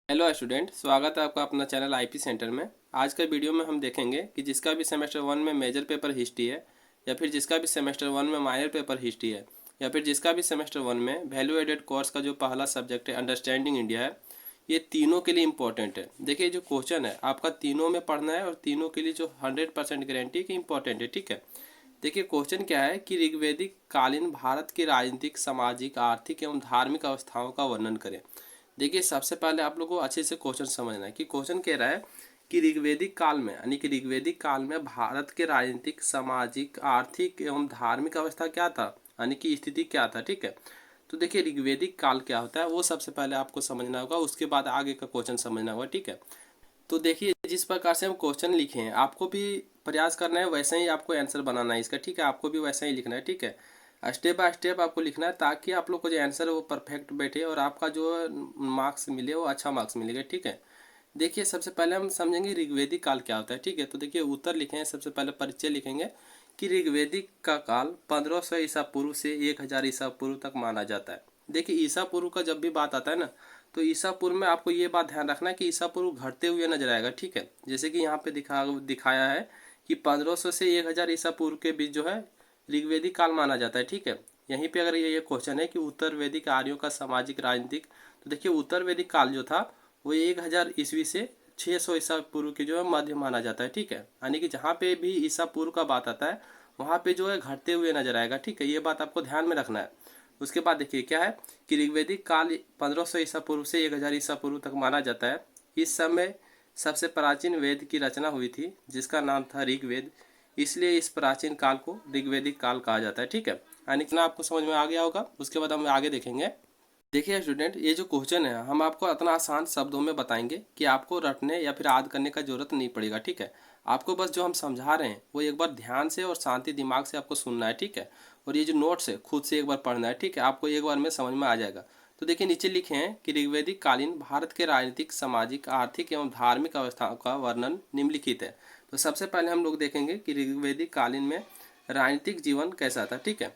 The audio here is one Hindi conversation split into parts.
हेलो स्टूडेंट, स्वागत है आपका अपना चैनल आईपी सेंटर में। आज का वीडियो में हम देखेंगे कि जिसका भी सेमेस्टर वन में मेजर पेपर हिस्ट्री है, या फिर जिसका भी सेमेस्टर वन में माइनर पेपर हिस्ट्री है, या फिर जिसका भी सेमेस्टर वन में वैल्यू एडेड कोर्स का जो पहला सब्जेक्ट है अंडरस्टैंडिंग इंडिया है, ये तीनों के लिए इंपॉर्टेंट है। देखिए, जो क्वेश्चन है आपका तीनों में पढ़ना है और तीनों के लिए जो 100% गारंटी की इंपॉर्टेंट है। ठीक है, देखिए क्वेश्चन क्या है कि ऋग्वैदिक कालीन भारत की राजनीतिक, सामाजिक, आर्थिक एवं धार्मिक अवस्थाओं का वर्णन करें। देखिए, सबसे पहले आप लोगों को अच्छे से क्वेश्चन समझना है कि क्वेश्चन कह रहा है कि ऋग्वैदिक काल में, यानी कि ऋग्वैदिक काल में भारत के राजनीतिक, सामाजिक, आर्थिक एवं धार्मिक अवस्था क्या था, यानी कि स्थिति क्या था। ठीक है, तो देखिए ऋग्वैदिक काल क्या होता है वो सबसे पहले आपको समझना होगा, उसके बाद आगे का क्वेश्चन समझना होगा। ठीक है, तो देखिए जिस प्रकार से हम क्वेश्चन लिखे हैं आपको भी प्रयास करना है, वैसे ही आपको आंसर बनाना है इसका। ठीक है, आपको भी वैसा ही लिखना है। ठीक है, स्टेप बाय स्टेप आपको लिखना है ताकि आप लोग को जो आंसर है वो परफेक्ट बैठे और आपका जो मार्क्स मिले वो अच्छा मार्क्स मिलेगा। ठीक है, देखिए सबसे पहले हम समझेंगे ऋग्वैदिक काल क्या होता है। ठीक है, तो देखिए उत्तर लिखे हैं, सबसे पहले परिचय लिखेंगे कि ऋग्वैदिक का काल 1500 ईसा पूर्व से 1000 ईसा पूर्व तक माना जाता है। देखिए ईसा पूर्व का जब भी बात आता है ना, तो ईसा पूर्व में आपको ये बात ध्यान रखना है कि ईसा पूर्व घटते हुए नजर आएगा। ठीक है, जैसे कि यहाँ पे दिखाया है कि 1500 से 1000 ईसा पूर्व के बीच जो है ऋग्वैदिक काल माना जाता है। ठीक है, यहीं पे अगर ये क्वेश्चन है कि उत्तर वैदिक आर्यों का सामाजिक, राजनीतिक, तो देखिए उत्तर वैदिक काल जो था वो 1000 ईस्वी से 600 ईसा पूर्व के जो है मध्य माना जाता है। ठीक है, यानी कि जहाँ पे भी ईसा पूर्व का बात आता है वहाँ पे जो है घटते हुए नजर आएगा। ठीक है, ये बात आपको ध्यान में रखना है। उसके बाद देखिए क्या है कि ऋग्वैदिक काल 1500 ईसा पूर्व से 1000 ईसा पूर्व तक माना जाता है। इस समय सबसे प्राचीन वेद की रचना हुई थी जिसका नाम था ऋग्वेद, इसलिए इस प्राचीन काल को ऋग्वैदिक काल कहा जाता है। ठीक है, यानी कि ना आपको समझ में आ गया होगा। उसके बाद हम आगे देखेंगे। देखिए स्टूडेंट, ये जो क्वेश्चन है हम आपको इतना आसान शब्दों में बताएंगे कि आपको रटने या फिर याद करने का जरूरत नहीं पड़ेगा। ठीक है, आपको बस जो हम समझा रहे हैं वो एक बार ध्यान से और शांति दिमाग से आपको सुनना है। ठीक है, और ये जो नोट्स है खुद से एक बार पढ़ना है। ठीक है, आपको एक बार में समझ में आ जाएगा। तो देखिए नीचे लिखे हैं कि ऋग्वैदिक कालीन भारत के राजनीतिक, सामाजिक, आर्थिक एवं धार्मिक अवस्थाओं का वर्णन निम्नलिखित है। तो सबसे पहले हम लोग देखेंगे कि ऋग्वैदिक कालीन में राजनीतिक जीवन कैसा था। ठीक है,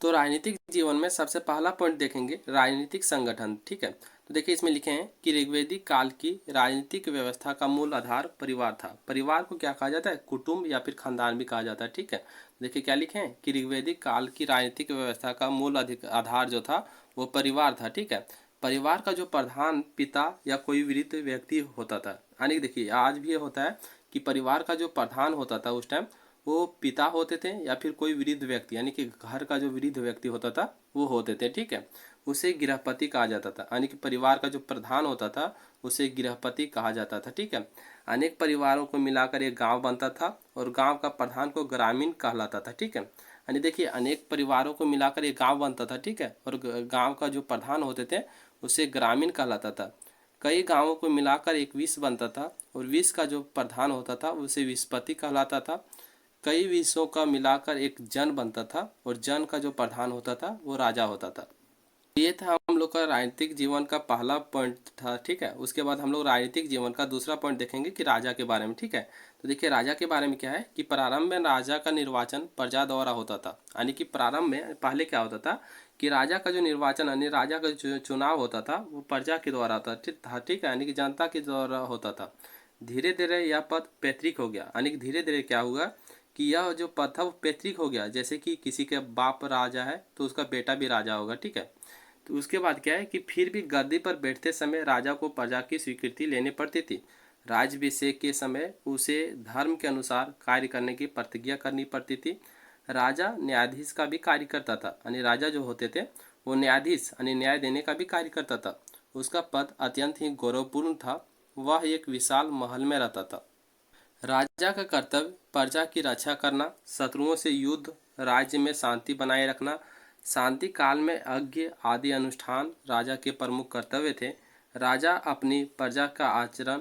तो राजनीतिक जीवन में सबसे पहला पॉइंट देखेंगे राजनीतिक संगठन। ठीक है, तो देखिए इसमें लिखे हैं कि ऋग्वैदिक काल की राजनीतिक व्यवस्था का मूल आधार परिवार था। परिवार को क्या कहा जाता है? कुटुंब या फिर खानदान भी कहा जाता है। ठीक है, देखिए क्या लिखे हैं कि ऋग्वैदिक काल की राजनीतिक व्यवस्था का मूल आधार जो था वो परिवार था। ठीक है, परिवार का जो प्रधान पिता या कोई वृद्ध व्यक्ति होता था, यानी देखिए आज भी ये होता है कि परिवार का जो प्रधान होता था उस टाइम वो पिता होते थे या फिर कोई वृद्ध व्यक्ति, यानी कि घर का जो वृद्ध व्यक्ति होता था वो होते थे। ठीक है, उसे गृहपति कहा जाता था, यानी कि परिवार का जो प्रधान होता था उसे गृहपति कहा जाता था। ठीक है, अनेक परिवारों को मिलाकर एक गांव बनता था और गांव का प्रधान को ग्रामीण कहलाता था। ठीक है, यानी देखिए अनेक परिवारों को मिलाकर एक गांव बनता था। ठीक है, और गांव का जो प्रधान होते थे उसे ग्रामीण कहलाता था। कई गांवों को मिलाकर एक विष बनता था और विष का जो प्रधान होता था उसे विषपति कहलाता था। कई विषयों का मिलाकर एक जन बनता था और जन का जो प्रधान होता था वो राजा होता था। ये था हम लोग का राजनीतिक जीवन का पहला पॉइंट था। ठीक है, उसके बाद हम लोग राजनीतिक जीवन का दूसरा पॉइंट देखेंगे कि राजा के बारे में। ठीक है, तो देखिए राजा के बारे में क्या है कि प्रारंभ में राजा का निर्वाचन प्रजा द्वारा होता था। यानी कि प्रारंभ में पहले क्या होता था कि राजा का जो निर्वाचन, यानी राजा का जो चुनाव होता था वो प्रजा के द्वारा होता था। ठीक है, यानी कि जनता के द्वारा होता था। धीरे धीरे यह पद पैतृक हो गया, यानी कि धीरे धीरे क्या हुआ कि यह जो पद था वो पैतृक हो गया। जैसे कि किसी के बाप राजा है तो उसका बेटा भी राजा होगा। ठीक है, तो उसके बाद क्या है कि फिर भी गद्दी पर बैठते समय राजा को प्रजा की स्वीकृति लेनी पड़ती थी। राज्याभिषेक के समय उसे धर्म के अनुसार कार्य करने की प्रतिज्ञा करनी पड़ती थी। राजा न्यायाधीश का भी कार्य करता था, यानी राजा जो होते थे वो न्यायाधीश यानी न्याय देने का भी कार्य करता था। उसका पद अत्यंत ही गौरवपूर्ण था। वह एक विशाल महल में रहता था। राजा का कर्तव्य प्रजा की रक्षा करना, शत्रुओं से युद्ध, राज्य में शांति बनाए रखना, शांति काल में यज्ञ आदि अनुष्ठान राजा के प्रमुख कर्तव्य थे। राजा अपनी प्रजा का आचरण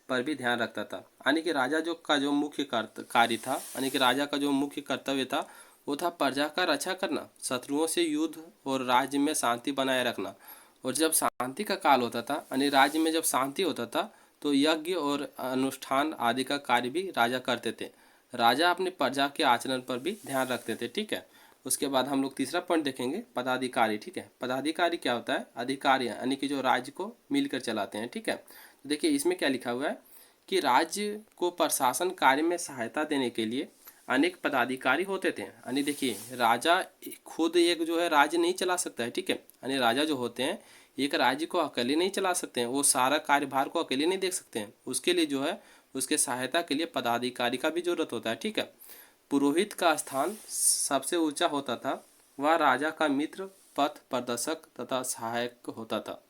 पर भी ध्यान रखता था, यानी कि राजा जो मुख्य कार्य था, यानी कि राजा का जो मुख्य कर्तव्य था वो था प्रजा का रक्षा करना, शत्रुओं से युद्ध और राज्य में शांति बनाए रखना। और जब शांति का काल होता था, यानी राज्य में जब शांति होता था, तो यज्ञ और अनुष्ठान आदि का कार्य भी राजा करते थे। राजा अपनी प्रजा के आचरण पर भी ध्यान रखते थे। ठीक है, उसके बाद हम लोग तीसरा पॉइंट देखेंगे पदाधिकारी। ठीक है, पदाधिकारी क्या होता है? अधिकारी यानी कि जो राज्य को मिलकर चलाते हैं। ठीक है, तो देखिए इसमें क्या लिखा हुआ है कि राज्य को प्रशासन कार्य में सहायता देने के लिए अनेक पदाधिकारी होते थे। यानी देखिए राजा खुद एक जो है राज्य नहीं चला सकता है। ठीक है, यानी राजा जो होते हैं एक राज्य को अकेले नहीं चला सकते हैं, वो सारा कार्यभार को अकेले नहीं देख सकते हैं। उसके लिए जो है उसके सहायता के लिए पदाधिकारी का भी जरूरत होता है। ठीक है, पुरोहित का स्थान सबसे ऊंचा होता था। वह राजा का मित्र, पथ प्रदर्शक तथा सहायक होता था।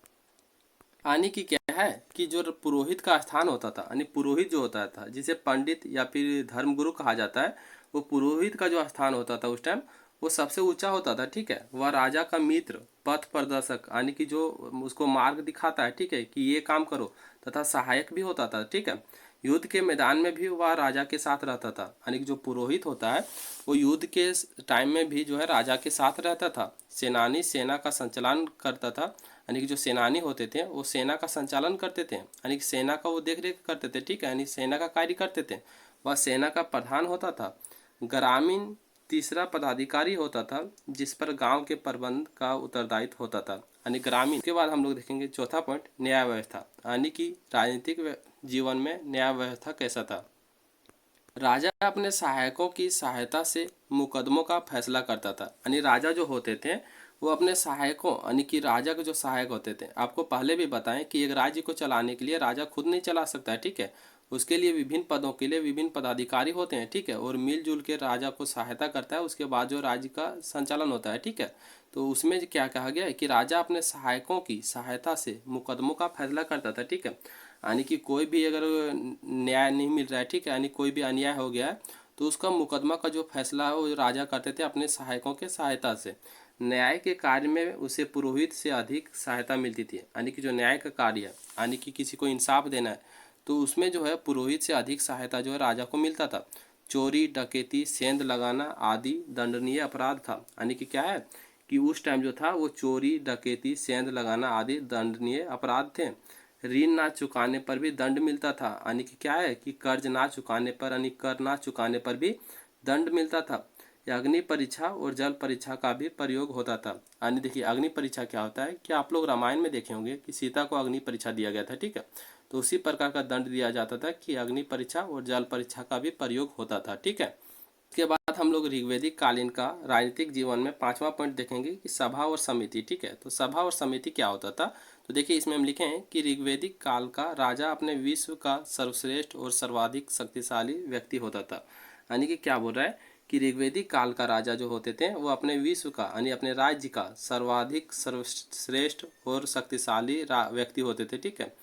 यानी कि क्या है कि जो पुरोहित का स्थान होता था, यानी पुरोहित जो होता था जिसे पंडित या फिर धर्मगुरु कहा जाता है, वो पुरोहित का जो स्थान होता था उस टाइम वो सबसे ऊंचा होता था। ठीक है, वह राजा का मित्र, पथ प्रदर्शक यानी कि जो उसको मार्ग दिखाता है, ठीक है, कि ये काम करो, तथा सहायक भी होता था। ठीक है, युद्ध के मैदान में भी वह राजा के साथ रहता था। यानी कि जो पुरोहित होता है वो युद्ध के टाइम में भी जो है राजा के साथ रहता था। सेनानी सेना का संचालन करता था। यानी कि जो सेनानी होते थे वो सेना का संचालन करते थे, यानी कि सेना का वो देख रेख करते थे। ठीक है, यानी सेना का कार्य करते थे। वह सेना का प्रधान होता था। ग्रामीण तीसरा पदाधिकारी होता था जिस पर गांव के प्रबंध का उत्तरदायित्व होता था, यानी ग्रामीण। के बाद हम लोग देखेंगे चौथा पॉइंट न्याय व्यवस्था, यानी कि राजनीतिक जीवन में न्याय व्यवस्था कैसा था। राजा अपने सहायकों की सहायता से मुकदमों का फैसला करता था। यानी राजा जो होते थे वो अपने सहायकों यानी कि राजा के जो सहायक होते थे, आपको पहले भी बताएं कि एक राज्य को चलाने के लिए राजा खुद नहीं चला सकता है। ठीक है, उसके लिए विभिन्न पदों के लिए विभिन्न पदाधिकारी होते हैं। ठीक है, और मिलजुल के राजा को सहायता करता है, उसके बाद जो राज्य का संचालन होता है। ठीक है, तो उसमें क्या कहा गया है कि राजा अपने सहायकों की सहायता से मुकदमों का फैसला करता था। ठीक है, यानी कि कोई भी अगर न्याय नहीं मिल रहा है, ठीक है, यानी कोई भी अन्याय हो गया है, तो उसका मुकदमा का जो फैसला है वो राजा करते थे अपने सहायकों के सहायता से। न्याय के कार्य में उसे पुरोहित से अधिक सहायता मिलती थी। यानी कि जो न्याय का कार्य है, यानी कि किसी को इंसाफ देना है, तो उसमें जो है पुरोहित से अधिक सहायता जो है राजा को मिलता था। चोरी, डकैती, सेंध लगाना आदि दंडनीय अपराध था। यानी कि क्या है कि उस टाइम जो था वो चोरी, डकैती, सेंध लगाना आदि दंडनीय अपराध थे। ऋण ना चुकाने पर भी दंड मिलता था। यानी कि क्या है कि कर्ज ना चुकाने पर यानी कर ना चुकाने पर भी दंड मिलता था। अग्नि परीक्षा और जल परीक्षा का भी प्रयोग होता था। यानी देखिए अग्नि परीक्षा क्या होता है कि आप लोग रामायण में देखे होंगे कि सीता को अग्नि परीक्षा दिया गया था। ठीक है, तो उसी प्रकार का दंड दिया जाता था कि अग्नि परीक्षा और जल परीक्षा का भी प्रयोग होता था। ठीक है, इसके बाद हम लोग ऋग्वैदिक कालीन का राजनीतिक जीवन में पांचवा पॉइंट देखेंगे कि सभा और समिति। ठीक है, तो सभा और समिति क्या होता था, तो देखिए इसमें हम लिखे हैं कि ऋग्वैदिक काल का राजा अपने विश्व का सर्वश्रेष्ठ और सर्वाधिक शक्तिशाली व्यक्ति होता था। यानी कि क्या बोल रहा है कि ऋग्वैदिक काल का राजा जो होते थे वो अपने विश्व का यानी अपने राज्य का सर्वाधिक सर्वश्रेष्ठ और शक्तिशाली व्यक्ति होते थे। ठीक है,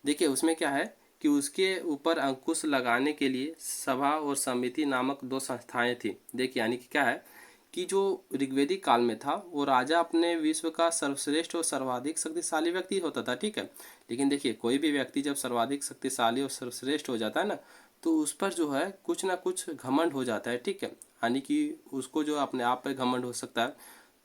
देखिए उसमें क्या है कि उसके ऊपर अंकुश लगाने के लिए सभा और समिति नामक दो संस्थाएं थी। देखिए यानी कि क्या है कि जो ऋग्वैदिक काल में था वो राजा अपने विश्व का सर्वश्रेष्ठ और सर्वाधिक शक्तिशाली व्यक्ति होता था। ठीक है, लेकिन देखिए कोई भी व्यक्ति जब सर्वाधिक शक्तिशाली और सर्वश्रेष्ठ हो जाता है ना, तो उस पर जो है कुछ ना कुछ घमंड हो जाता है। ठीक है, यानी कि उसको जो अपने आप पे घमंड हो सकता है,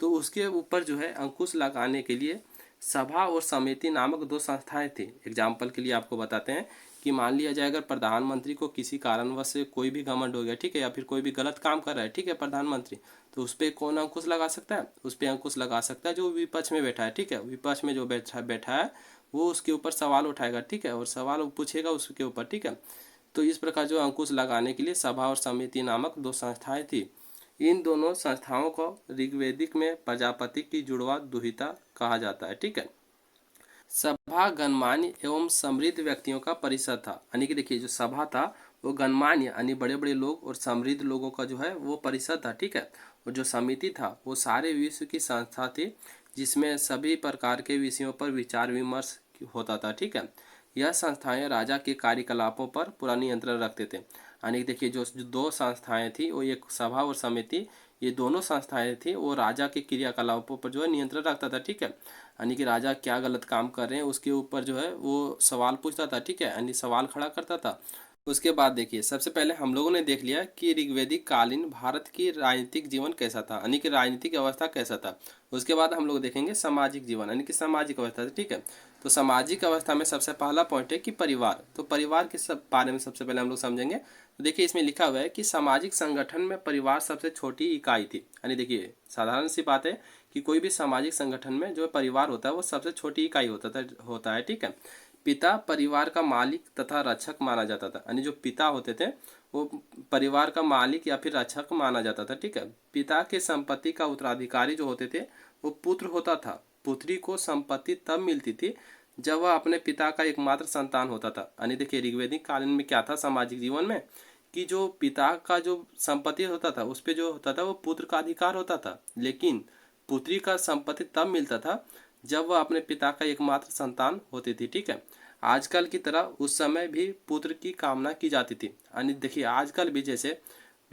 तो उसके ऊपर जो है अंकुश लगाने के लिए सभा और समिति नामक दो संस्थाएं थी। एग्जाम्पल के लिए आपको बताते हैं कि मान लिया जाए अगर प्रधानमंत्री को किसी कारणवश से कोई भी घमंड हो गया, ठीक है, या फिर कोई भी गलत काम कर रहा है, ठीक है, प्रधानमंत्री, तो उस पर कौन अंकुश लगा सकता है? उस पर अंकुश लगा सकता है जो विपक्ष में बैठा है। ठीक है, विपक्ष में जो बैठा है वो उसके ऊपर सवाल उठाएगा। ठीक है, और सवाल पूछेगा उसके ऊपर। ठीक है, तो इस प्रकार जो अंकुश लगाने के लिए सभा और समिति नामक दो संस्थाएं थी। इन दोनों संस्थाओं को ऋग्वैदिक में प्रजापति की जुड़वा दुहिता कहा जाता है। ठीक है, सभा गणमान्य एवं समृद्ध व्यक्तियों का परिषद था। यानी कि देखिए जो सभा था वो गणमान्य यानी बड़े बड़े लोग और समृद्ध लोगों का जो है वो परिषद था। ठीक है, और जो समिति था वो सारे विश्व की संस्था थी जिसमें सभी प्रकार के विषयों पर विचार विमर्श होता था। ठीक है, यह संस्थाएं राजा के कार्यकलापों पर पूरा नियंत्रण रखते थे। यानी देखिए जो दो संस्थाएं थी वो एक सभा और समिति, ये दोनों संस्थाएं थी वो राजा के क्रियाकलापों पर जो है नियंत्रण रखता था। ठीक है, यानी कि राजा क्या गलत काम कर रहे हैं उसके ऊपर जो है वो सवाल पूछता था। ठीक है, यानी सवाल खड़ा करता था। उसके बाद देखिए सबसे पहले हम लोगों ने देख लिया कि ऋग्वैदिक कालीन भारत की राजनीतिक जीवन कैसा था, यानी कि राजनीतिक अवस्था कैसा था। उसके बाद हम लोग देखेंगे सामाजिक जीवन यानी कि सामाजिक अवस्था। ठीक है, तो सामाजिक अवस्था में सबसे पहला पॉइंट है कि परिवार। तो परिवार के सब बारे में सबसे पहले हम लोग समझेंगे। तो देखिए इसमें लिखा हुआ है कि सामाजिक संगठन में परिवार सबसे छोटी इकाई थी। यानी देखिए साधारण सी बात है कि कोई भी सामाजिक संगठन में जो परिवार होता है वो सबसे छोटी इकाई होता है, ठीक है। पिता परिवार का मालिक तथा रक्षक माना जाता था। यानी जो पिता होते थे वो परिवार का मालिक या फिर रक्षक माना जाता था, ठीक है। पिता के संपत्ति का उत्तराधिकारी जो होते थे वो पुत्र होता था। पुत्री को संपत्ति तब मिलती थी जब वह अपने पिता का एकमात्र संतान होता था। यानी देखिए ऋग्वेदिक कालीन में क्या था सामाजिक जीवन में कि जो पिता का जो संपत्ति होता था उस पे जो होता था वो पुत्र का अधिकार होता था, लेकिन पुत्री का संपत्ति तब मिलता था जब वह अपने पिता का एकमात्र संतान होती थी, ठीक है। आजकल की तरह उस समय भी पुत्र की कामना की जाती थी। यानी देखिए आजकल भी जैसे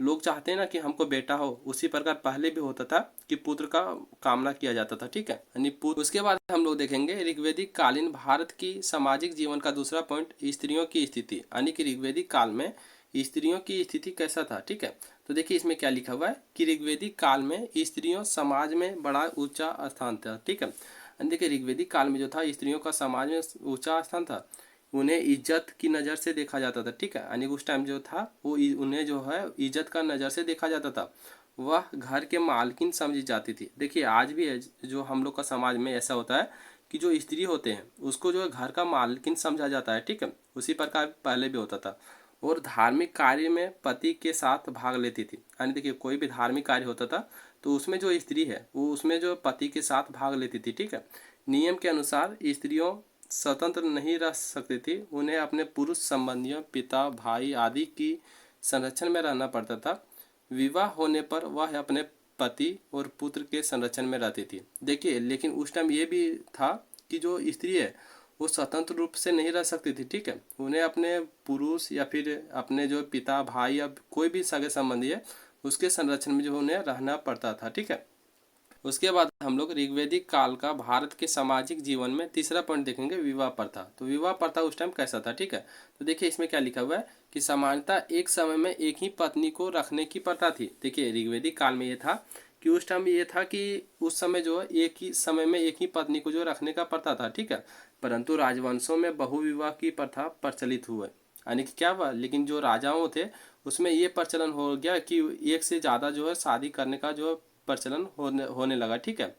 लोग चाहते हैं ना कि हमको बेटा हो, उसी प्रकार पहले भी होता था कि पुत्र का कामना किया जाता था, ठीक है। यानी पुत्र। उसके बाद हम लोग देखेंगे ऋग्वेदिक कालीन भारत की सामाजिक जीवन का दूसरा पॉइंट, स्त्रियों की स्थिति। यानी कि ऋग्वेदिक काल में स्त्रियों की स्थिति कैसा था, ठीक है। तो देखिए इसमें क्या लिखा हुआ है कि ऋग्वेदिक काल में स्त्रियों समाज में बड़ा ऊंचा स्थान था, ठीक है। देखिए ऋग्वेदिक काल में जो था स्त्रियों का समाज में ऊंचा स्थान था। उन्हें इज्जत की नज़र से देखा जाता था, ठीक है। यानी उस टाइम जो था वो उन्हें जो है इज्जत का नज़र से देखा जाता था। वह घर के मालकिन समझी जाती थी। देखिए आज भी है जो हम लोग का समाज में ऐसा होता है कि जो स्त्री होते हैं उसको जो है घर का मालकिन समझा जाता है, ठीक है। उसी प्रकार पहले भी होता था। और धार्मिक कार्य में पति के साथ भाग लेती थी। यानी देखिए कोई भी धार्मिक कार्य होता था तो उसमें जो स्त्री है वो उसमें जो पति के साथ भाग लेती थी, ठीक है। नियम के अनुसार स्त्रियों स्वतंत्र नहीं रह सकती थी। उन्हें अपने पुरुष संबंधियों पिता भाई आदि की संरक्षण में रहना पड़ता था। विवाह होने पर वह अपने पति और पुत्र के संरक्षण में रहती थी। देखिए लेकिन उस टाइम ये भी था कि जो स्त्री है वो स्वतंत्र रूप से नहीं रह सकती थी, ठीक है। उन्हें अपने पुरुष या फिर अपने जो पिता भाई या कोई भी सगे संबंधी है उसके संरक्षण में जो उन्हें रहना पड़ता था, ठीक है। उसके बाद हम लोग ऋग्वेदिक काल का भारत के सामाजिक जीवन में तीसरा पॉइंट देखेंगे, विवाह प्रथा। तो विवाह प्रथा उस टाइम कैसा था, ठीक है। तो देखिए इसमें क्या लिखा हुआ है कि सामान्यतः एक समय में एक ही पत्नी को रखने की प्रथा थी। देखिए ऋग्वेदिक काल में ये था कि उस टाइम ये था कि उस समय जो है एक ही समय में एक ही पत्नी को जो रखने का प्रथा था, ठीक है। परंतु राजवंशों में बहुविवाह की प्रथा प्रचलित हुआ। यानी कि क्या हुआ, लेकिन जो राजाओं थे उसमें ये प्रचलन हो गया कि एक से ज़्यादा जो है शादी करने का जो प्रचलन होने लगा, ठीक है।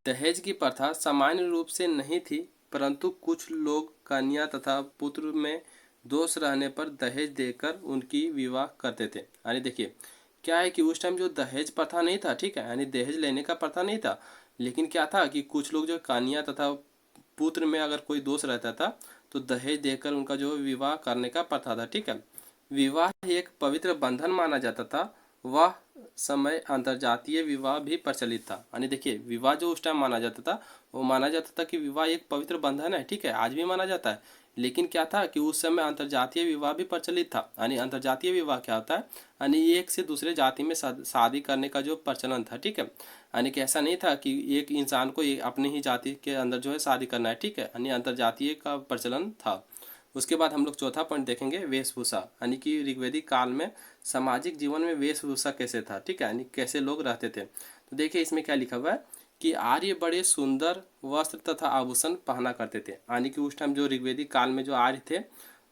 दहेज की प्रथा सामान्य रूप से नहीं थी, परंतु कुछ लोग कन्या तथा पुत्र में दोष रहने पर दहेज देकर उनकी विवाह करते थे। यानी देखिए क्या है कि उस टाइम जो दहेज प्रथा नहीं था, ठीक है, यानी दहेज लेने का प्रथा नहीं था, लेकिन क्या था कि कुछ लोग जो कन्या तथा पुत्र में अगर कोई दोष रहता था तो दहेज देकर उनका जो विवाह करने का प्रथा था, ठीक है। विवाह एक पवित्र बंधन माना जाता था। वह समय अंतरजातीय विवाह भी प्रचलित था। यानी देखिए विवाह जो उस टाइम माना जाता था वो माना जाता था कि विवाह एक पवित्र बंधन है, ठीक है, आज भी माना जाता है। लेकिन क्या था कि उस समय अंतरजातीय विवाह भी प्रचलित था। यानी अंतरजातीय विवाह क्या होता है, यानी एक से दूसरे जाति में शादी करने का जो प्रचलन था, ठीक है। यानी कि ऐसा नहीं था कि एक इंसान को अपनी ही जाति के अंदर जो है शादी करना है, ठीक है, यानी अंतरजातीय का प्रचलन था। उसके बाद हम लोग चौथा पॉइंट देखेंगे, वेशभूषा। यानी कि ऋग्वेदिक काल में सामाजिक जीवन में वेशभूषा कैसे था, ठीक है, यानी कैसे लोग रहते थे। तो देखिए इसमें क्या लिखा हुआ है कि आर्य बड़े सुंदर वस्त्र तथा आभूषण पहना करते थे। यानी कि उस टाइम जो ऋग्वेदिक काल में जो आर्य थे,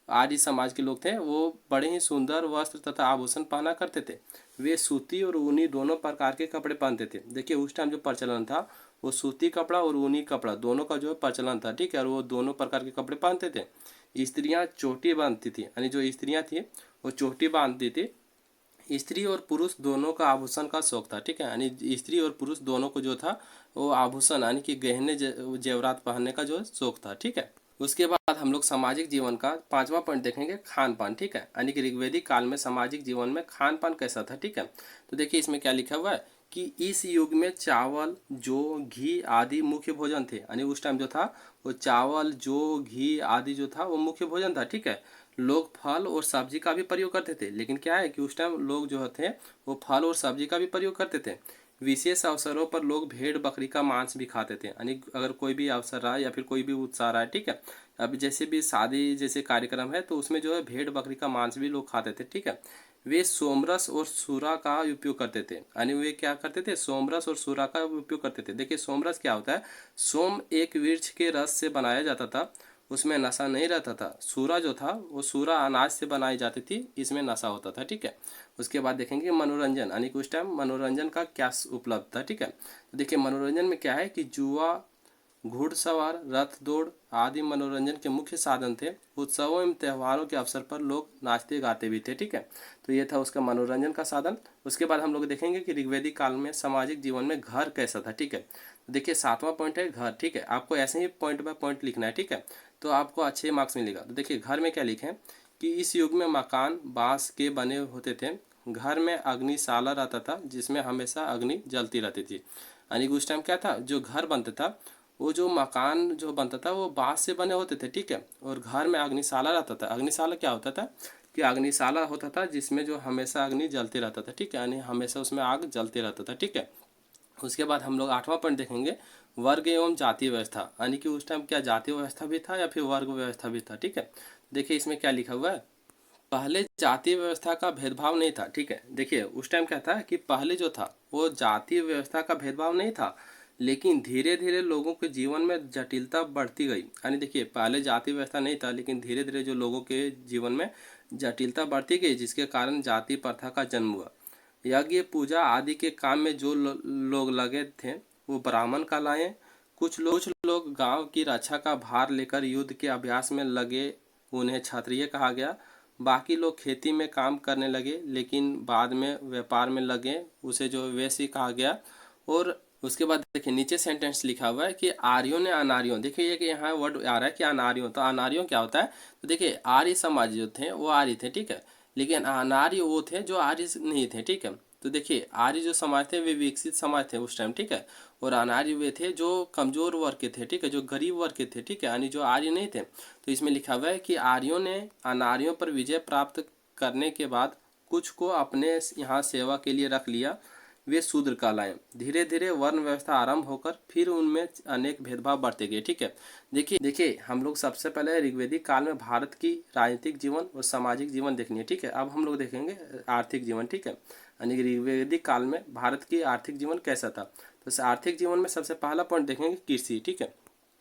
आर्य समाज के लोग थे, वो बड़े ही सुंदर वस्त्र तथा आभूषण पहना करते थे। वे सूती और ऊनी दोनों प्रकार के कपड़े पहनते थे। देखिए उस टाइम जो प्रचलन था वो सूती कपड़ा और ऊनी कपड़ा दोनों का जो प्रचलन था, ठीक है, और वो दोनों प्रकार के कपड़े पहनते थे। स्त्रियां चोटी बांधती थी। यानी जो स्त्रियां थी वो चोटी बांधती थी। स्त्री और पुरुष दोनों का आभूषण का शौक था, ठीक है, यानी स्त्री और पुरुष दोनों को जो था वो आभूषण यानी कि गहने जेवरात पहनने का जो शौक था, ठीक है। उसके बाद हम लोग सामाजिक जीवन का पांचवा पॉइंट देखेंगे, खान पान, ठीक है। यानी कि ऋग्वेदिक काल में सामाजिक जीवन में खान पान कैसा था, ठीक है। तो देखिए इसमें क्या लिखा हुआ है कि इस युग में चावल जौ घी आदि मुख्य भोजन थे। यानी उस टाइम जो था वो चावल जौ घी आदि जो था वो मुख्य भोजन था, ठीक है। लोग फल और सब्जी का भी प्रयोग करते थे, लेकिन क्या है कि उस टाइम लोग जो थे वो फल और सब्जी का भी प्रयोग करते थे। विशेष अवसरों पर लोग भेड़ बकरी का मांस भी खाते थे। यानी अगर कोई भी अवसर रहा या फिर कोई भी उत्साह रहा है, ठीक है, अब जैसे भी शादी जैसे कार्यक्रम है तो उसमें जो है भेड़ बकरी का मांस भी लोग खाते थे, ठीक है। वे सोमरस और सूरा का उपयोग करते थे। यानी वे क्या करते थे, सोमरस और सूरा का उपयोग करते थे। देखिए सोमरस क्या होता है, सोम एक वृक्ष के रस से बनाया जाता था, उसमें नशा नहीं रहता था। सूरा जो था वो सूरा अनाज से बनाई जाती थी, इसमें नशा होता था। ठीक है, उसके बाद देखेंगे मनोरंजन, यानी कि उस टाइम मनोरंजन का क्या उपलब्ध था। ठीक है, तो देखिए मनोरंजन में क्या है कि जुआ, घुड़सवार, रथ दौड़ आदि मनोरंजन के मुख्य साधन थे। उत्सवों एवं त्योहारों के अवसर पर लोग नाचते गाते भी थे। ठीक है, तो ये था उसका मनोरंजन का साधन। उसके बाद हम लोग देखेंगे कि ऋग्वेदिक काल में सामाजिक जीवन में घर कैसा था। ठीक है, तो देखिए 7वां पॉइंट है घर। ठीक है, आपको ऐसे ही पॉइंट बाय पॉइंट लिखना है। ठीक है, तो आपको अच्छे मार्क्स मिलेगा। तो देखिए घर में क्या लिखे कि इस युग में मकान बांस के बने होते थे। घर में अग्निशाला रहता था जिसमें हमेशा अग्नि जलती रहती थी। यानी कि उस टाइम क्या था, जो घर बनता था, वो जो मकान जो बनता था वो बांस से बने होते थे। ठीक है, और घर में अग्निशाला रहता था। अग्निशाला क्या होता था कि अग्निशाला होता था जिसमें जो हमेशा अग्नि जलते रहता था। ठीक है, यानी हमेशा उसमें आग जलते रहता था। ठीक है, उसके बाद हम लोग 8वां पॉइंट देखेंगे, वर्ग एवं जातीय व्यवस्था। यानी कि उस टाइम क्या जातीय व्यवस्था भी था या फिर वर्ग व्यवस्था भी था। ठीक है, देखिए इसमें क्या लिखा हुआ है, पहले जातीय व्यवस्था का भेदभाव नहीं था। ठीक है, देखिए उस टाइम क्या था कि पहले जो था वो जातीय व्यवस्था का भेदभाव नहीं था, लेकिन धीरे धीरे लोगों के जीवन में जटिलता बढ़ती गई। यानी देखिए पहले जातीय व्यवस्था नहीं था, लेकिन धीरे धीरे जो लोगों के जीवन में जटिलता बढ़ती गई, जिसके कारण जाति प्रथा का जन्म हुआ। यज्ञ पूजा आदि के काम में जो लोग लगे थे वो ब्राह्मण कहलाए। कुछ लोग गांव की रक्षा का भार लेकर युद्ध के अभ्यास में लगे, उन्हें क्षत्रिय कहा गया। बाकी लोग खेती में काम करने लगे, लेकिन बाद में व्यापार में लगे, उसे जो वैश्य कहा गया। और उसके बाद देखिए नीचे सेंटेंस लिखा हुआ है कि आर्यों ने अनार्यों, देखिए ये कि यहाँ वर्ड आ रहा है कि अनार्यों, तो अनार्यों क्या होता है, तो देखिए आर्य समाज जो थे वो आर्य थे। ठीक है, लेकिन अनार्य वो थे जो आर्य नहीं थे। ठीक है, तो देखिए आर्य जो समाज थे वे विकसित समाज थे उस टाइम। ठीक है, और अनार्य वे थे जो कमजोर वर्ग के थे। ठीक है, जो गरीब वर्ग के थे। ठीक है, यानी जो आर्य नहीं थे। तो इसमें लिखा हुआ है कि आर्यों ने अनार्यों पर विजय प्राप्त करने के बाद कुछ को अपने यहाँ सेवा के लिए रख लिया, वे शूद्र कहलाए। धीरे धीरे वर्ण व्यवस्था आरंभ होकर फिर उनमें अनेक भेदभाव बढ़ते गए। ठीक है, देखिए देखिए हम लोग सबसे पहले ऋग्वेदिक काल में भारत की राजनीतिक जीवन और सामाजिक जीवन देखनी है। ठीक है, अब हम लोग देखेंगे आर्थिक जीवन। ठीक है, यानी कि ऋग्वेदिक काल में भारत की आर्थिक जीवन कैसा था। तो इस आर्थिक जीवन में सबसे पहला पॉइंट देखेंगे कृषि। ठीक है,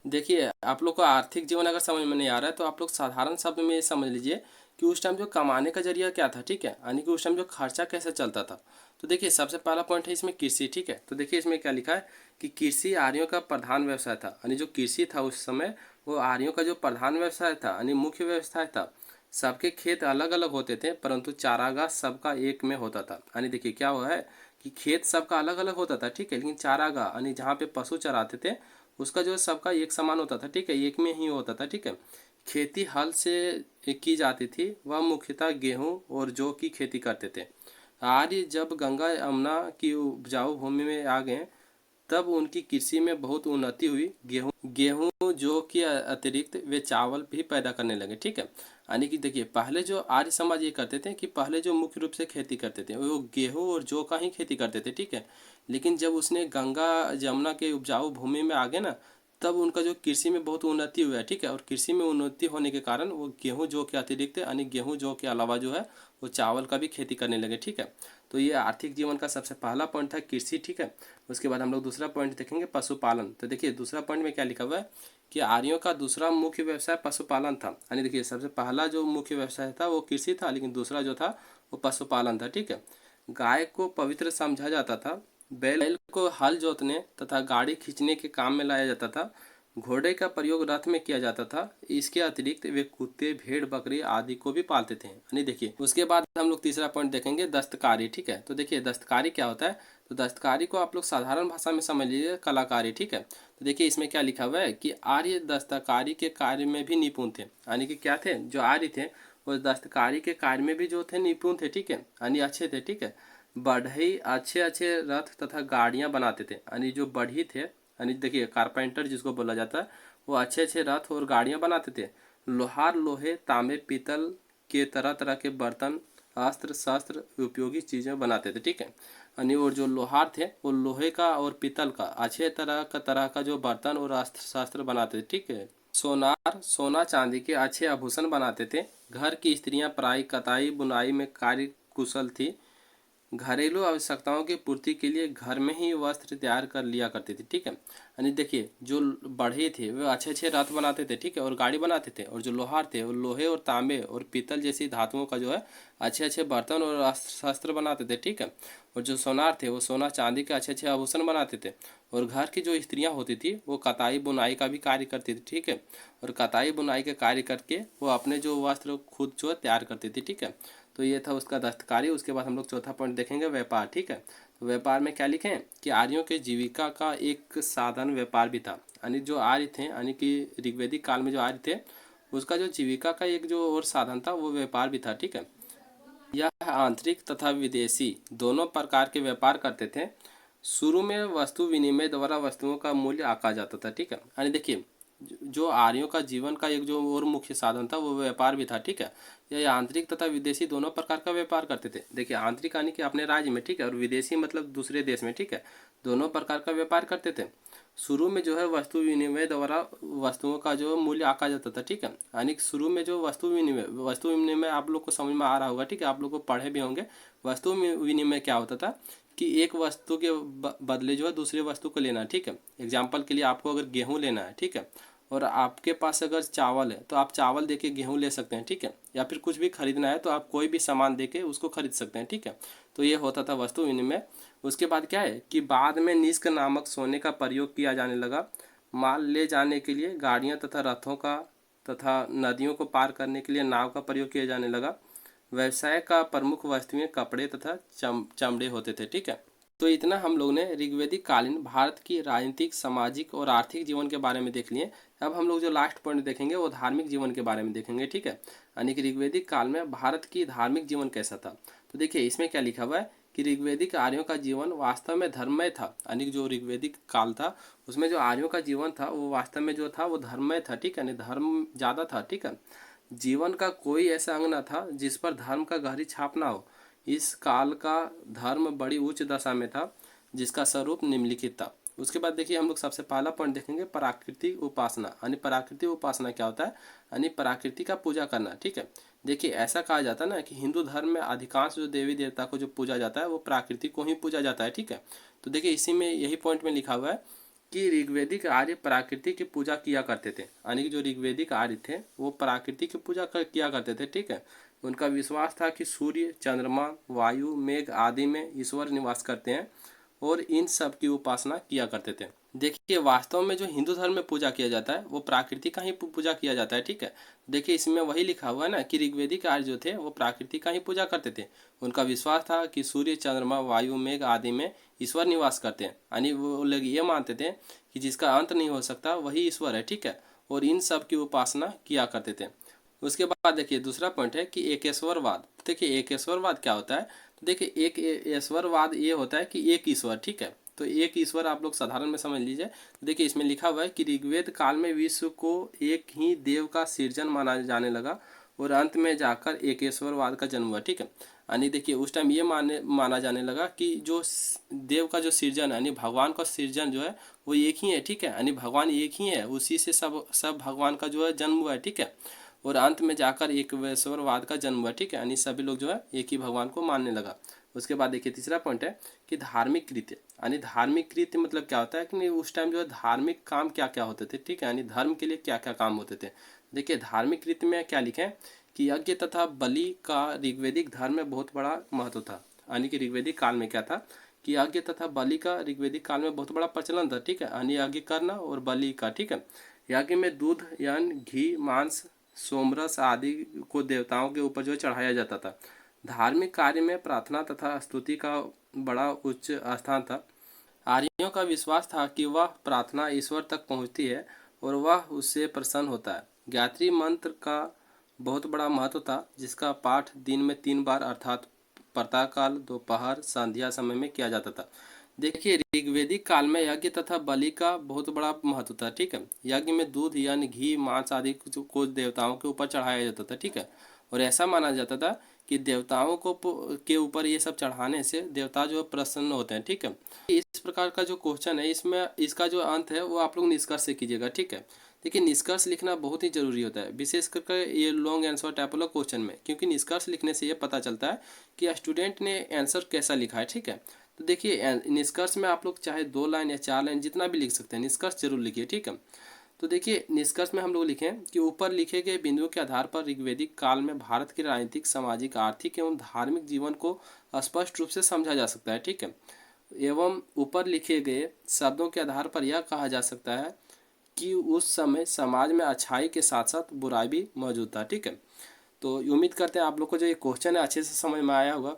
देखिए आप लोग को आर्थिक जीवन अगर समझ में नहीं आ रहा है तो आप लोग साधारण शब्द में ये समझ लीजिए कि उस टाइम जो कमाने का जरिया क्या था। ठीक है, यानी कि उस टाइम जो खर्चा कैसे चलता था। तो देखिए सबसे पहला पॉइंट है इसमें कृषि। ठीक है, तो देखिए इसमें क्या लिखा है कि कृषि आर्यों का प्रधान व्यवसाय था। यानी जो कृषि था उस समय वो आर्यों का जो प्रधान व्यवसाय था, यानी मुख्य व्यवसाय था। सबके खेत अलग अलग होते थे, परंतु चारागाह सबका एक में होता था। यानी देखिए क्या हुआ है कि खेत सबका अलग अलग होता था। ठीक है, लेकिन चारागाह यानी जहाँ पे पशु चराते थे उसका जो सबका एक समान होता था। ठीक है, एक में ही होता था। ठीक है, खेती हल से की जाती थी, वह मुख्यतः गेहूं और जौ की खेती करते थे। आर्य जब गंगा यमुना की उपजाऊ भूमि में आ गए तब उनकी कृषि में बहुत उन्नति हुई। गेहूं जौ के अतिरिक्त वे चावल भी पैदा करने लगे। ठीक है, यानी कि देखिए पहले जो आर्य समाज ये करते थे कि पहले जो मुख्य रूप से खेती करते थे वो गेहूं और जौ का ही खेती करते थे। ठीक है, लेकिन जब उसने गंगा जमुना के उपजाऊ भूमि में आ गए ना, तब उनका जो कृषि में बहुत उन्नति हुआ है। ठीक है, और कृषि में उन्नति होने के कारण वो गेहूं जौ के अतिरिक्त यानी गेहूं जौ के अलावा जो है वो चावल का भी खेती करने लगे। ठीक है, तो ये आर्थिक जीवन का सबसे पहला पॉइंट था कृषि। ठीक है, उसके बाद हम लोग दूसरा पॉइंट देखेंगे पशुपालन। तो देखिए दूसरा पॉइंट में क्या लिखा हुआ है कि आर्यों का दूसरा मुख्य व्यवसाय पशुपालन था। यानी देखिए सबसे पहला जो मुख्य व्यवसाय था वो कृषि था, लेकिन दूसरा जो था वो पशुपालन था। ठीक है, गाय को पवित्र समझा जाता था, बैल को हल जोतने तथा गाड़ी खींचने के काम में लाया जाता था, घोड़े का प्रयोग रथ में किया जाता था। इसके अतिरिक्त वे कुत्ते भेड़ बकरी आदि को भी पालते थे। यानी देखिए उसके बाद हम लोग तीसरा पॉइंट देखेंगे दस्तकारी। ठीक है, तो देखिए दस्तकारी क्या होता है, तो दस्तकारी को आप लोग साधारण भाषा में समझ लीजिए कलाकारी। ठीक है, तो देखिए इसमें क्या लिखा हुआ है कि आर्य दस्तकारी के कार्य में भी निपुण थे। यानी कि क्या थे, जो आर्य थे वो दस्तकारी के कार्य में भी जो थे निपुण थे। ठीक है, यानी अच्छे थे। ठीक है, बढ़ई अच्छे अच्छे रथ तथा गाड़ियां बनाते थे। यानी जो बढ़ी थे, यानी देखिए कारपेंटर जिसको बोला जाता है, वो अच्छे अच्छे रथ और गाड़ियां बनाते थे। लोहार लोहे तांबे पीतल के तरह तरह के बर्तन अस्त्र शस्त्र उपयोगी चीजें बनाते थे। ठीक है, यानी और जो लोहार थे वो लोहे का और पीतल का अच्छे तरह का जो बर्तन और अस्त्र शस्त्र बनाते थे। ठीक है, सोनार सोना चांदी के अच्छे आभूषण बनाते थे। घर की स्त्रियां पराई कताई बुनाई में कार्य कुशल थी, घरेलू आवश्यकताओं की पूर्ति के लिए घर में ही वस्त्र तैयार कर लिया करती थी। ठीक है, यानी देखिए जो बढ़ई थे वे अच्छे अच्छे रथ बनाते थे, ठीक है, और गाड़ी बनाते थे, और जो लोहार थे वो लोहे और तांबे और पीतल जैसी धातुओं का जो है अच्छे अच्छे बर्तन और शस्त्र बनाते थे। ठीक है, और जो सोनार थे वो सोना चांदी के अच्छे अच्छे आभूषण बनाते थे। और घर की जो स्त्रियां होती थी वो कताई बुनाई का भी कार्य करती थी। ठीक है, और कताई बुनाई के कार्य करके वो अपने जो वस्त्र खुद जो है तैयार करती थी। ठीक है, तो ये था उसका दस्तकारी। उसके बाद हम लोग चौथा पॉइंट देखेंगे, व्यापार। ठीक है, तो व्यापार में क्या लिखें कि आर्यों के जीविका का एक साधन व्यापार भी था। यानी जो आर्य थे, यानी कि ऋग्वैदिक काल में जो आर्य थे उसका जो जीविका का एक जो और साधन था वो व्यापार भी था। ठीक है, यह आंतरिक तथा विदेशी दोनों प्रकार के व्यापार करते थे। शुरू में वस्तु विनिमय द्वारा वस्तुओं का मूल्य आंका जाता था। ठीक है, यानी देखिए जो आर्यों का जीवन का एक जो और मुख्य साधन था वो व्यापार भी था। ठीक है, यह आंतरिक तथा विदेशी दोनों प्रकार का व्यापार करते थे। देखिए आंतरिक यानी कि अपने राज्य में, ठीक है, और विदेशी मतलब दूसरे देश में। ठीक है, दोनों प्रकार का व्यापार करते थे। शुरू में जो है वस्तु विनिमय द्वारा वस्तुओं का जो मूल्य आंका जाता था। ठीक है, यानी शुरू में जो वस्तु विनिमय आप लोग को समझ में आ रहा होगा। ठीक है, आप लोग को पढ़े भी होंगे। वस्तु विनिमय क्या होता था कि एक वस्तु के बदले जो है दूसरे वस्तु को लेना। ठीक है, एग्जाम्पल के लिए आपको अगर गेहूं लेना है, ठीक है, और आपके पास अगर चावल है तो आप चावल देके गेहूं ले सकते हैं। ठीक है, या फिर कुछ भी खरीदना है तो आप कोई भी सामान देके उसको खरीद सकते हैं। ठीक है, तो ये होता था वस्तु विनिमय। उसके बाद क्या है कि बाद में निष्क नामक सोने का प्रयोग किया जाने लगा। माल ले जाने के लिए गाड़ियां तथा रथों का तथा नदियों को पार करने के लिए नाव का प्रयोग किया जाने लगा। व्यवसाय का प्रमुख वस्तुएं कपड़े तथा चमड़े होते थे। ठीक है, तो इतना हम लोग ने ऋग्वैदिक कालीन भारत की राजनीतिक, सामाजिक और आर्थिक जीवन के बारे में देख लिए। अब हम लोग जो लास्ट पॉइंट देखेंगे वो धार्मिक जीवन के बारे में देखेंगे। ठीक है, यानी कि ऋग्वैदिक काल में भारत की धार्मिक जीवन कैसा था। तो देखिए इसमें क्या लिखा हुआ है कि ऋग्वैदिक आर्यों का जीवन वास्तव में धर्ममय था। यानी कि जो ऋग्वैदिक काल था उसमें जो आर्यों का जीवन था वो वास्तव में जो था वो धर्ममय था। ठीक है, यानी धर्म ज़्यादा था। ठीक है, जीवन का कोई ऐसा अंग न था जिस पर धर्म का गहरी छाप ना हो। इस काल का धर्म बड़ी उच्च दशा में था जिसका स्वरूप निम्नलिखित था। उसके बाद देखिए हम लोग सबसे पहला पॉइंट देखेंगे प्राकृतिक उपासना। यानी प्राकृतिक उपासना क्या होता है, यानी प्रकृति का पूजा करना। ठीक है, देखिए ऐसा कहा जाता है ना कि हिंदू धर्म में अधिकांश जो देवी देवता को जो पूजा जाता है वो प्राकृति को ही पूजा जाता है। ठीक है, तो देखिए इसी में यही पॉइंट में लिखा हुआ है कि ऋग्वैदिक आर्य प्रकृति की पूजा किया करते थे। यानी कि जो ऋग्वैदिक आर्य थे वो प्रकृति की पूजा किया करते थे। ठीक है, उनका विश्वास था कि सूर्य, चंद्रमा, वायु, मेघ आदि में ईश्वर निवास करते हैं और इन सब की उपासना किया करते थे। देखिए वास्तव में जो हिंदू धर्म में पूजा किया जाता है वो प्रकृति का ही पूजा किया जाता है। ठीक है, देखिए इसमें वही लिखा हुआ है ना कि ऋग्वैदिक आर्य जो थे वो प्रकृति का ही पूजा करते थे। उनका विश्वास था कि सूर्य, चंद्रमा, वायु, मेघ आदि में ईश्वर निवास करते हैं। यानी वो लोग ये मानते थे कि जिसका अंत नहीं हो सकता वही ईश्वर है। ठीक है, और इन सब की उपासना किया करते थे। उसके बाद देखिए दूसरा पॉइंट है कि एकेश्वरवाद। देखिए एकेश्वरवाद क्या होता है, तो देखिए एक ईश्वरवाद ये होता है कि एक ईश्वर। ठीक है, तो एक ईश्वर आप लोग साधारण में समझ लीजिए। तो देखिए इसमें लिखा हुआ है कि ऋग्वेद काल में विश्व को एक ही देव का सृजन माना जाने लगा और अंत में जाकर एकेश्वरवाद का जन्म हुआ। ठीक है, यानी देखिए उस टाइम ये माना जाने लगा कि जो देव का जो सृजन है यानी भगवान का सृजन जो है वो एक ही है। ठीक है, यानी भगवान एक ही है, उसी से सब भगवान का जो है जन्म हुआ है। ठीक है, और अंत में जाकर एक ईश्वरवाद का जन्म हुआ। ठीक है, यानी सभी लोग जो है एक ही भगवान को मानने लगा। उसके बाद देखिए तीसरा पॉइंट है कि धार्मिक कृत्य। यानी धार्मिक कृत्य मतलब क्या होता है कि उस टाइम जो है धार्मिक काम क्या क्या होते थे। ठीक है, यानी धर्म के लिए क्या क्या काम होते थे। देखिए धार्मिक कृत्य में क्या लिखे कि यज्ञ तथा बलि का ऋग्वैदिक धर्म में बहुत बड़ा महत्व था। यानी कि ऋग्वैदिक काल में क्या था कि यज्ञ तथा बलि का ऋग्वैदिक काल में बहुत बड़ा प्रचलन था। ठीक है, यानी यज्ञ करना और बलि का। ठीक है, यज्ञ में दूध, यानी घी, मांस, सोमरस आदि को देवताओं के ऊपर जो चढ़ाया जाता था। धार्मिक कार्य में प्रार्थना तथा स्तुति का बड़ा उच्च स्थान था। आर्यों का विश्वास था कि वह प्रार्थना ईश्वर तक पहुंचती है और वह उससे प्रसन्न होता है। गायत्री मंत्र का बहुत बड़ा महत्व था जिसका पाठ दिन में 3 बार अर्थात प्रातःकाल, दोपहर, संध्या समय में किया जाता था। देखिए ऋग्वैदिक काल में यज्ञ तथा बलि का बहुत बड़ा महत्व था। ठीक है, यज्ञ में दूध यानी घी, मांस आदि को देवताओं के ऊपर चढ़ाया जाता था। ठीक है, और ऐसा माना जाता था कि देवताओं को के ऊपर ये सब चढ़ाने से देवता जो प्रसन्न होते हैं। ठीक है, इस प्रकार का जो क्वेश्चन है इसमें इसका जो अंत है वो आप लोग निष्कर्ष से कीजिएगा। ठीक है, देखिए निष्कर्ष लिखना बहुत ही जरूरी होता है, विशेष करके ये लॉन्ग आंसर टाइप वाला क्वेश्चन में, क्योंकि निष्कर्ष लिखने से ये पता चलता है कि स्टूडेंट ने आंसर कैसा लिखा है। ठीक है, तो देखिए निष्कर्ष में आप लोग चाहे 2 लाइन या 4 लाइन जितना भी लिख सकते हैं, निष्कर्ष जरूर लिखिए। ठीक है, तो देखिए निष्कर्ष में हम लोग लिखें कि ऊपर लिखे गए बिंदुओं के आधार पर ऋग्वैदिक काल में भारत के राजनीतिक, सामाजिक, आर्थिक एवं धार्मिक जीवन को स्पष्ट रूप से समझा जा सकता है। ठीक है, एवं ऊपर लिखे गए शब्दों के आधार पर यह कहा जा सकता है कि उस समय समाज में अच्छाई के साथ साथ बुराई भी मौजूद था। ठीक है, तो उम्मीद करते हैं आप लोग को जो ये क्वेश्चन है अच्छे से समझ में आया होगा।